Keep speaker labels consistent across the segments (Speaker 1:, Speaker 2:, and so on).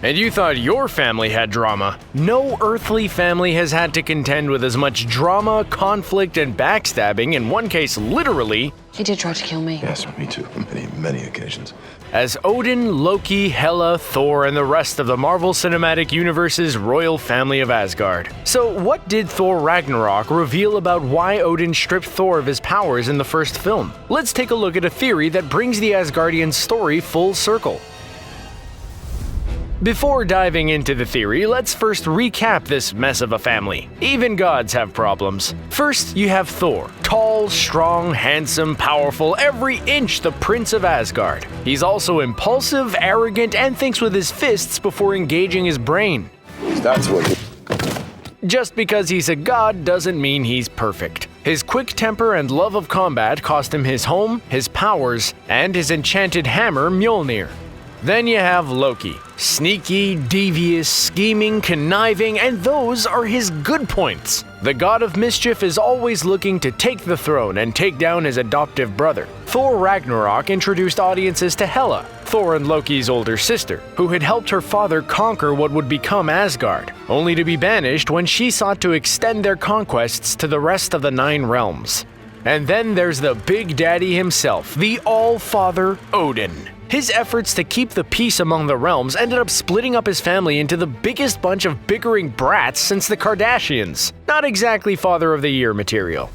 Speaker 1: And you thought your family had drama. No earthly family has had to contend with as much drama, conflict, and backstabbing, in one case literally,
Speaker 2: He did try to kill me.
Speaker 3: Yes, me too, on many occasions.
Speaker 1: as Odin, Loki, Hela, Thor, and the rest of the Marvel Cinematic Universe's royal family of Asgard. So what did Thor Ragnarok reveal about why Odin stripped Thor of his powers in the first film? Let's take a look at a theory that brings the Asgardian story full circle. Before diving into the theory, let's first recap this mess of a family. Even gods have problems. First, you have Thor. Tall, strong, handsome, powerful, every inch the Prince of Asgard. He's also impulsive, arrogant, and thinks with his fists before engaging his brain.
Speaker 3: That's what
Speaker 1: Just because he's a god doesn't mean he's perfect. His quick temper and love of combat cost him his home, his powers, and his enchanted hammer Mjolnir. Then you have Loki. Sneaky, devious, scheming, conniving, and those are his good points. The God of Mischief is always looking to take the throne and take down his adoptive brother. Thor Ragnarok introduced audiences to Hela, Thor and Loki's older sister, who had helped her father conquer what would become Asgard, only to be banished when she sought to extend their conquests to the rest of the 9 realms. And then there's the Big Daddy himself, the All-Father Odin. His efforts to keep the peace among the realms ended up splitting up his family into the biggest bunch of bickering brats since the Kardashians. Not exactly Father of the Year material.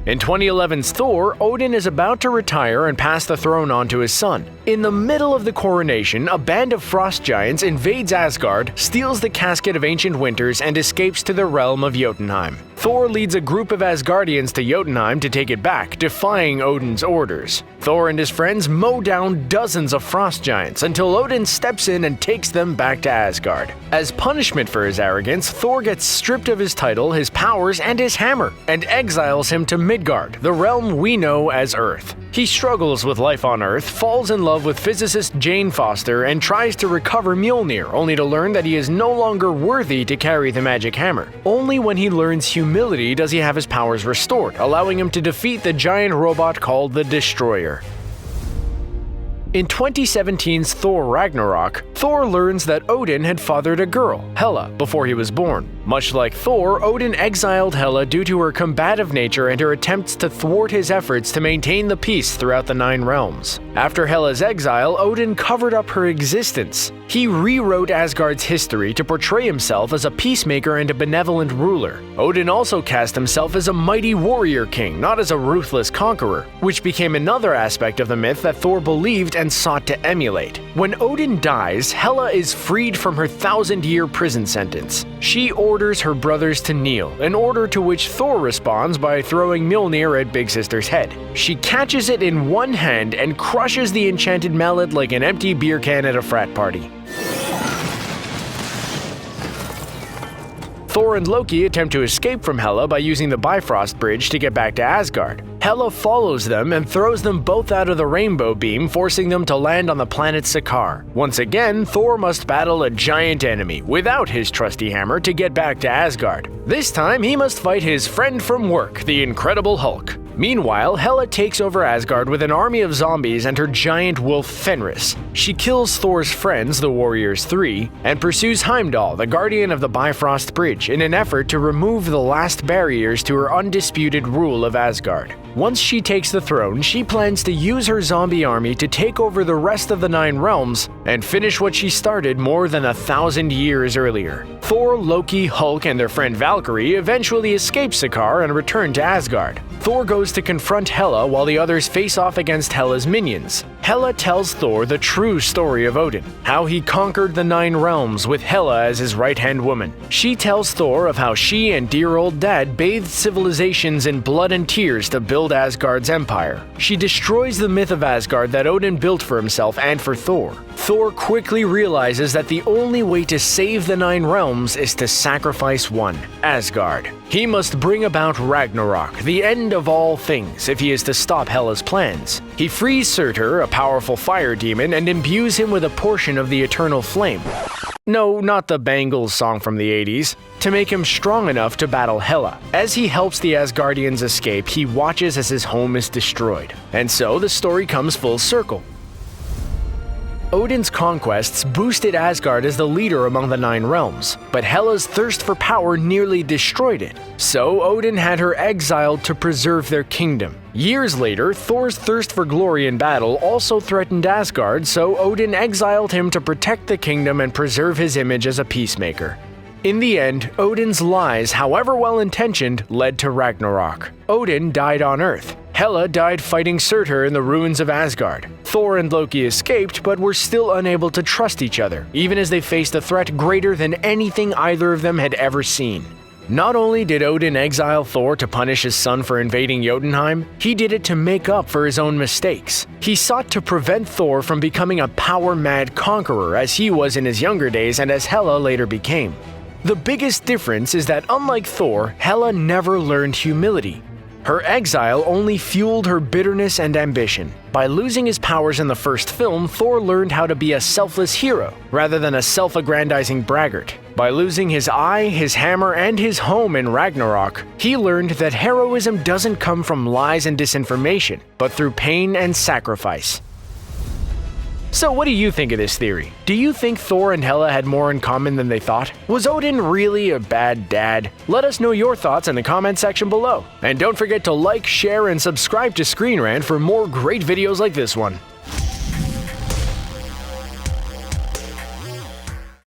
Speaker 1: In 2011's Thor, Odin is about to retire and pass the throne on to his son. In the middle of the coronation, a band of frost giants invades Asgard, steals the casket of ancient winters, and escapes to the realm of Jotunheim. Thor leads a group of Asgardians to Jotunheim to take it back, defying Odin's orders. Thor and his friends mow down dozens of frost giants until Odin steps in and takes them back to Asgard. As punishment for his arrogance, Thor gets stripped of his title, his powers, and his hammer, and exiles him to Midgard, the realm we know as Earth. He struggles with life on Earth, falls in love with physicist Jane Foster, and tries to recover Mjolnir, only to learn that he is no longer worthy to carry the magic hammer. Only when he learns humility does he have his powers restored, allowing him to defeat the giant robot called the Destroyer. In 2017's Thor Ragnarok, Thor learns that Odin had fathered a girl, Hela, before he was born. Much like Thor, Odin exiled Hela due to her combative nature and her attempts to thwart his efforts to maintain the peace throughout the 9 realms. After Hela's exile, Odin covered up her existence. He rewrote Asgard's history to portray himself as a peacemaker and a benevolent ruler. Odin also cast himself as a mighty warrior king, not as a ruthless conqueror, which became another aspect of the myth that Thor believed and sought to emulate. When Odin dies, Hela is freed from her 1,000-year prison sentence. She orders her brothers to kneel, an order to which Thor responds by throwing Mjolnir at Big Sister's head. She catches it in one hand and crushes the enchanted mallet like an empty beer can at a frat party. Thor and Loki attempt to escape from Hela by using the Bifrost Bridge to get back to Asgard. Hela follows them and throws them both out of the rainbow beam, forcing them to land on the planet Sakaar. Once again, Thor must battle a giant enemy without his trusty hammer to get back to Asgard. This time, he must fight his friend from work, the Incredible Hulk. Meanwhile, Hela takes over Asgard with an army of zombies and her giant wolf Fenris. She kills Thor's friends, the Warriors 3, and pursues Heimdall, the guardian of the Bifrost Bridge, in an effort to remove the last barriers to her undisputed rule of Asgard. Once she takes the throne, she plans to use her zombie army to take over the rest of the 9 realms and finish what she started more than 1,000 years earlier. Thor, Loki, Hulk, and their friend Valkyrie eventually escape Sakaar and return to Asgard. Thor goes to confront Hela while the others face off against Hela's minions. Hela tells Thor the true story of Odin, how he conquered the 9 realms with Hela as his right-hand woman. She tells Thor of how she and dear old dad bathed civilizations in blood and tears to build Asgard's empire. She destroys the myth of Asgard that Odin built for himself and for Thor. Thor quickly realizes that the only way to save the 9 realms is to sacrifice one, Asgard. He must bring about Ragnarok, the end of all things, if he is to stop Hela's plans. He frees Surtur, a powerful fire demon, and imbues him with a portion of the eternal flame. No, not the Bangles song from the 80s. To make him strong enough to battle Hela. As he helps the Asgardians escape, he watches as his home is destroyed. And so the story comes full circle. Odin's conquests boosted Asgard as the leader among the 9 realms, but Hela's thirst for power nearly destroyed it. So Odin had her exiled to preserve their kingdom. Years later, Thor's thirst for glory in battle also threatened Asgard, so Odin exiled him to protect the kingdom and preserve his image as a peacemaker. In the end, Odin's lies, however well-intentioned, led to Ragnarok. Odin died on Earth. Hela died fighting Surtur in the ruins of Asgard. Thor and Loki escaped, but were still unable to trust each other, even as they faced a threat greater than anything either of them had ever seen. Not only did Odin exile Thor to punish his son for invading Jotunheim, he did it to make up for his own mistakes. He sought to prevent Thor from becoming a power-mad conqueror as he was in his younger days and as Hela later became. The biggest difference is that unlike Thor, Hela never learned humility. Her exile only fueled her bitterness and ambition. By losing his powers in the first film, Thor learned how to be a selfless hero, rather than a self-aggrandizing braggart. By losing his eye, his hammer, and his home in Ragnarok, he learned that heroism doesn't come from lies and disinformation, but through pain and sacrifice. So what do you think of this theory? Do you think Thor and Hela had more in common than they thought? Was Odin really a bad dad? Let us know your thoughts in the comment section below. And don't forget to like, share, and subscribe to ScreenRant for more great videos like this one.